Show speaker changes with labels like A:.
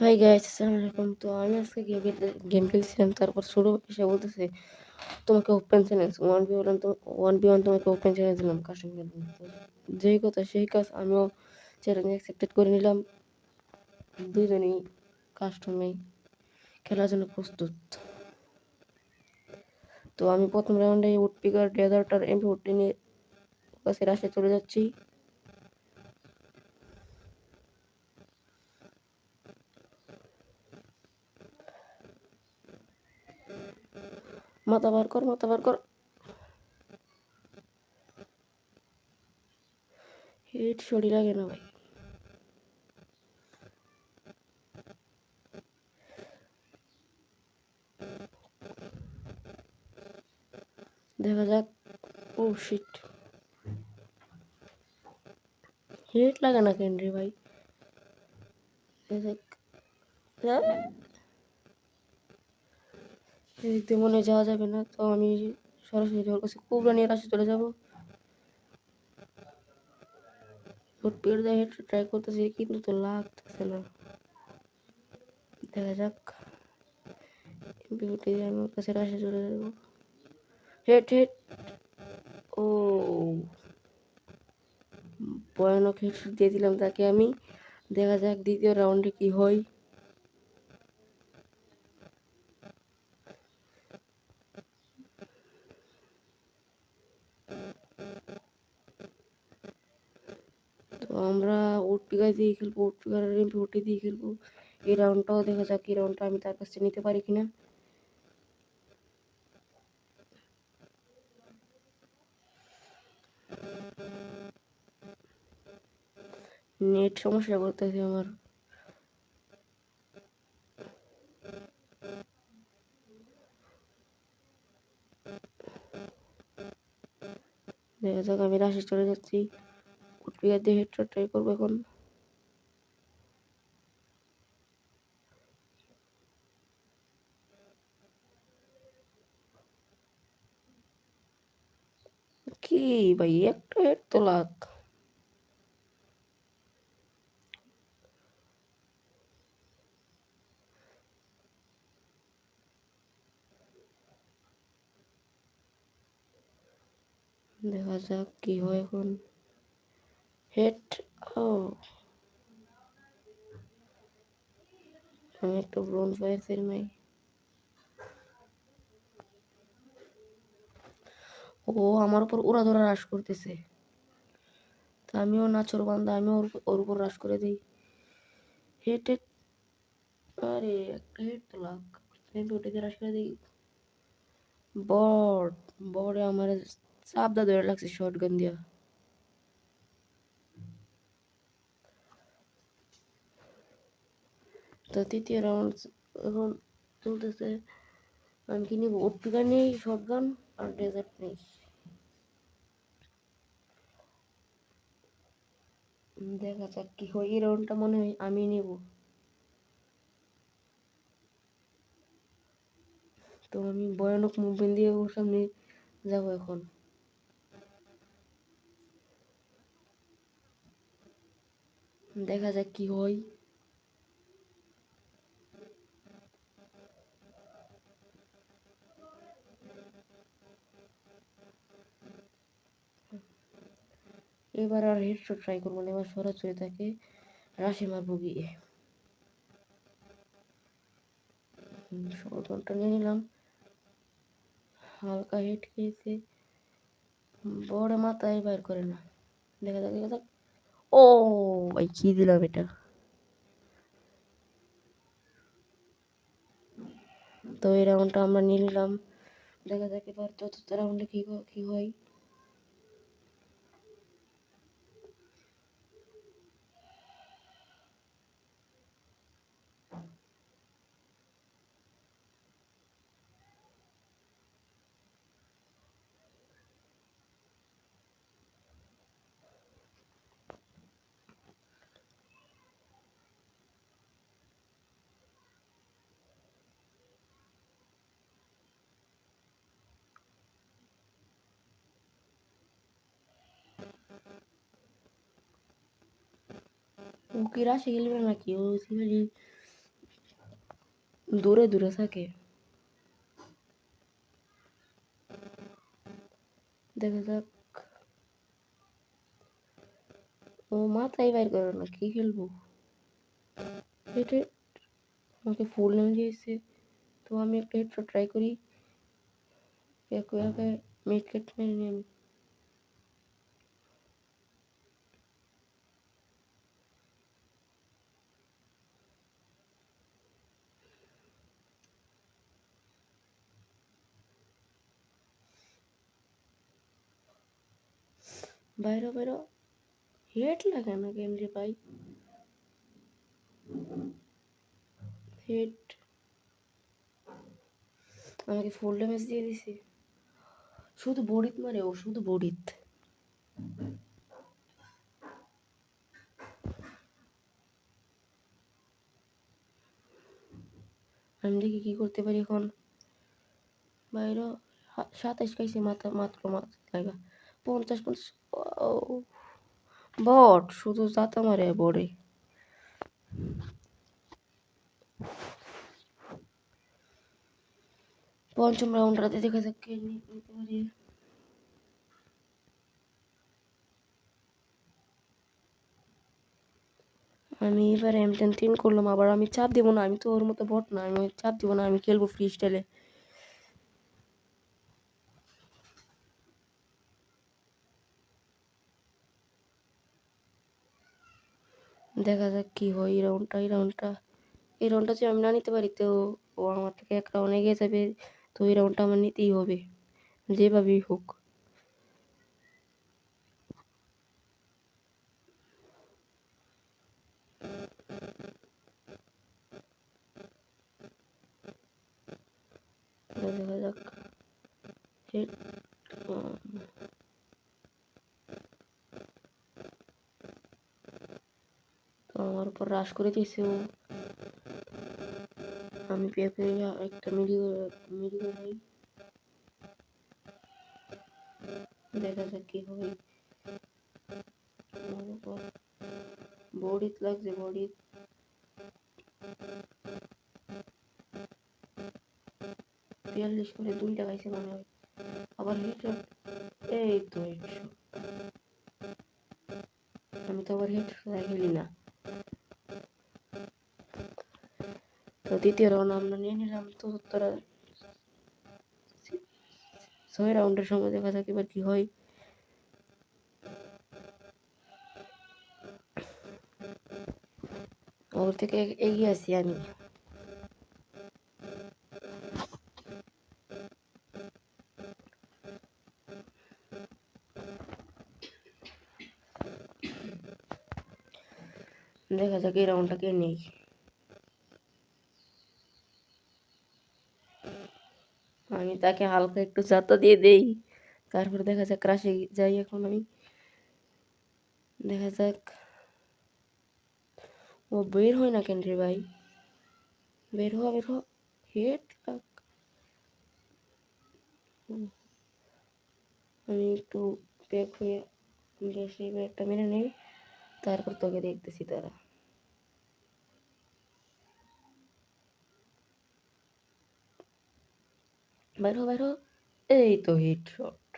A: Hi guys, আসসালামু আলাইকুম। তো আমি আজকে গেম খেলছিলাম, তারপর ছোট ভাই এসে বলতেছে তোমাকে ওপেন চ্যালেঞ্জ 1v1 1v1 তোমাকে ওপেন চ্যালেঞ্জ দিলাম কাস্টম খেলবো। তো যেই কথা সেই কাজ, আমিও চ্যালেঞ্জ অ্যাকসেপ্টেড করে নিলাম। দুজনেই কাস্টমে খেলার জন্য প্রস্তুত। তো আমি প্রথম রাউন্ডে উডপিকার ডেজার্টার এমপি নিয়ে কাছে রাশে চলে যাচ্ছি। মাথা বার কর, মাথা বার কর। হেড শরীর লাগে না ভাই। দেখা যাক। ও শিট, হেড লাগে না কেন রে ভাই। এদিক দিয়ে মনে যাওয়া যাবে না, তো আমি সরাসরি ওর কাছে কোবরা নিয়ে রাশি চলে যাবো। ওর পেট দিয়ে হেড ট্রাই করতেছি, কিন্তু তো লাগতেছে না। দেখা যাক। এমপি আমি ওর কাছে রাশি চলে যাবো। Head head. ও ভয়ানক হেড দিয়ে দিলাম তাকে আমি। দেখা যাক দ্বিতীয় রাউন্ডে কি হয়। তো আমরা উডপিকার দিয়ে খেলবো, উডপিকার এমপি দিয়ে খেলবো। এই রাউন্ডটাও দেখা যাক, এই রাউন্ডটা আমি তার কাছে নিতে পারি কিনা। নেট সমস্যা করতেছে আমার। দেখা যাক, আমি রাশি চলে যাচ্ছি। উডপিকার দিয়ে হেড ট্রাই করবো এখন। কি ভাই, একটা হেড তো লাখ। দেখা যাক কি হয় এখন। হেড। ও আমি একটা ব্রোঞ্জ ফায়ার সেল নাই। ও আমার উপর উড়া ধরা রাশ করতেছে। তা আমিও নাচর বান্দা, আমিও ওর উপর রাশ করে দিই। Head head. আরে একটা হেড তো লাগ। আমি ওটাকে রাশ করে দিই। বট বড়ে আমার চাপদা ধরে লাগছে শর্ট গান দিয়া। তো তৃতীয় রাউন্ড এখন চলতেছে। আমি কি নিব? ওপি গান নেই, শর্ট গান আর ডেজার্ট নেই। দেখা যাক কি হয়। এই রাউন্ডটা মনে হয় আমি নিব। তো আমি ভয়ানক মুভমেন্ট দিয়ে ওর সামনে যাবো এখন। দেখা যাক কি হয়। এবার আর হেডশট ট্রাই করবো না, এবার সরাসরি তাকে রাশি মারবো গিয়ে। শটটা নিয়ে নিলাম। হালকা হেড খেয়েছে, বড় মাথায় বাইর করে না। দেখা যাক, দেখা যাক। ও ভাই, কি দিলাম এটা। তো এই রাউন্ডটা আমরা নিয়ে নিলাম। দেখা যাক এবার চতুর্থ রাউন্ডে কি হয়। ও কি রাশি খেলবে নাকি? ও সিঙ্গেলি দূরে দূরে থাকে। দেখা যাক। ও মাথায় বাইর করে না, কি খেলবো? এটা আমাকে ফুল নেমে দিয়েছে, তো আমি একটা হেডশট ট্রাই করি। একে মিড কেট মেরে নিই আমি। বাইরে বাইরে হেড লাগে না কেন রে ভাই? হেড আমাকে ফুল ড্যামেজ দিয়ে দিছে। শুধু বড়িত মারে ও, শুধু বড়িত। আমি দেখি কি করতে পারি এখন। বাইরে 27 খাইছে মাত্র লাগা 50 বট শুধু জাতা মারে বড়ে। পঞ্চম রাউন্ড রাতে দেখা যাক কে নিতে পারি। আমি এবার M10 করলাম, আবার আমি চাপ দিব না, আমি তো ওর মতো বট না, আমি চাপ দিব না, আমি খেলবো ফ্রি স্টাইলে। দেখা যাক কি হয় এই রাউন্ডটা যদি আমি না নিতে পারি তো ও আমার থেকে এক রাউন্ড এগিয়ে যাবে। তো এই রাউন্ডটা আমার নিতেই হবে যেভাবেই হোক। দেখা যাক। তো আমার উপর রাশ করে দিয়েছে ও। আমি পেয়ে একটা মিডি হই। দেখা যাক কি হবে। আমার উপর বডিত লাগছে, বডিত 42 করে 2টা খাইছে মনে হয়। আবার হেডশট, এই তো হেডশট। আমি তো আবার হেডশট খেলি না। তো দ্বিতীয় রাউন্ড আমরা নিয়ে নিলাম। তো তোরা 6 রাউন্ডের সময় দেখা যাক এবার কি হয়। ওর থেকে এগিয়ে আছি আমি। দেখা যাক এই রাউন্ডটা কে নেই। আমি তাকে হালকা একটু চাতা দিয়ে দেই, তারপর দেখা যাক ক্রাশে যাই এখন আমি। দেখা যাক। ও বের হয় না কেন রে ভাই? বের হ। হেড লাগ। আমি একটু ব্যাক হয়ে বেশি একটা মেরে নেই, তারপর তোকে দেখতেছি তারা। বাইর হ। এই তো হিট শট।